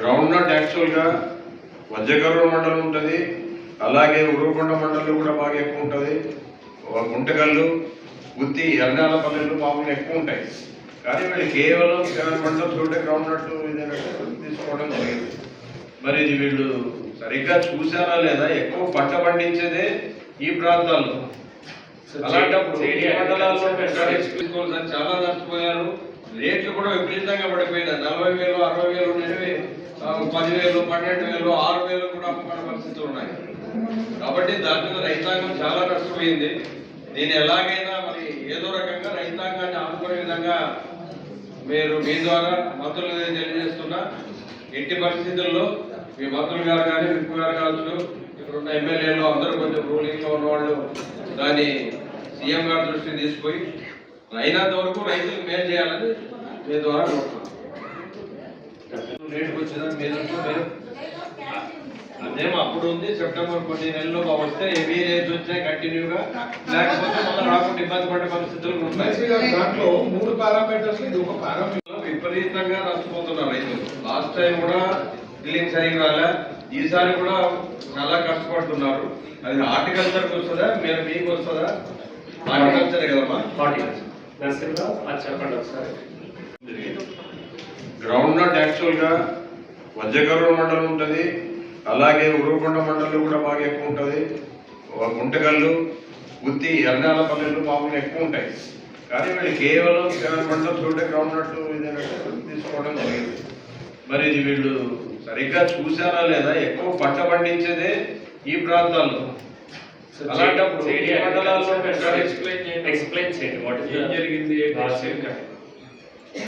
Ground nut యాక్చువల్గా వజ్రకర్ర మండలం ఉంటుంది, అలాగే ఉరువకొండ మండలం కూడా బాగా ఎక్కువ ఉంటుంది. గుంటకల్లు, గుత్తి, ఎర్నాలపల్లెలు మామూలుగా ఎక్కువ ఉంటాయి. కానీ వీళ్ళు కేవలం 7 మండలం చోటే గ్రౌండ్ నట్ ఇదేనట్టు తీసుకోవడం జరిగింది. మరి ఇది వీళ్ళు సరిగ్గా చూసారా లేదా? ఎక్కువ పంట పండించేదే ఈ ప్రాంతాల్లో. అలాంటప్పుడు ఈ మండలాల్లో తీసుకోవాల్సిన చాలా నష్టపోయారు. రేట్లు కూడా విపరీతంగా పడిపోయినాయి. 40,000, 60,000 ఉండేవి 10,000, 12,000, 6,000 కూడా అమ్ముకునే పరిస్థితులు ఉన్నాయి. కాబట్టి దాని మీద రైతాంగం చాలా నష్టపోయింది. దీన్ని ఎలాగైనా మరి ఏదో రకంగా రైతాంగాన్ని ఆదుకునే విధంగా మీరు మీ ద్వారా మంత్రులు తెలియజేస్తున్నా. ఎట్టి పరిస్థితుల్లో మీ మంత్రులు గారు కానీ, విప్పు గారు కావచ్చు, ఇక్కడున్న ఎమ్మెల్యేలు అందరూ కొంచెం రూలింగ్లో ఉన్నవాళ్ళు దాన్ని సీఎం గారి దృష్టికి తీసుకుపోయి అయినంత వరకు రైతులకు మేలు చేయాలని మీ ద్వారా కోరుతున్నాను. రేటుకు వచ్చిందని మీరు అదేమో అప్పుడు ఉంది. సెప్టెంబర్ కొన్ని నెలల్లో వస్తే హెవీ రేట్స్ వచ్చాయి కంటిన్యూగా, లేకపోతే మళ్ళీ రాకుండా ఇబ్బంది పడే పరిస్థితులు ఉన్నాయి. దాంట్లో 3 పారామీటర్స్ ఇది ఒక పారామీటర్. విపరీతంగా నష్టపోతున్నారు రైతులు. లాస్ట్ టైం కూడా బిల్లింగ్ సరిగ్గా రాలే, ఈసారి కూడా చాలా కష్టపడుతున్నారు. అది హార్టికల్చర్కి వస్తుందా, మీకు వస్తుందా? హార్టికల్చరే కదమ్మా. చెప్పండి ఒకసారి. గ్రౌండ్ నట్ యాక్చువల్గా వజ్రకర్ర మండలం ఉంటుంది, అలాగే ఉరువకొండ మండలం కూడా బాగా ఎక్కువ ఉంటుంది. గుంటకల్లు, గుత్తి, ఎర్నాలపల్లెలు మామూలుగా ఎక్కువ ఉంటాయి. కానీ వీళ్ళు కేవలం 7 మండలం చోటే గ్రౌండ్ నట్ ఇదేనట్టు తీసుకోవడం జరిగింది. మరి ఇది వీళ్ళు సరిగ్గా చూసారా లేదా? ఎక్కువ పంట పండించేదే ఈ ప్రాంతాల్లో. అలాంటప్పుడు ఈ మండలాల్లో ఎక్స్ప్లెయిన్ చేయండి. ఏం జరిగింది?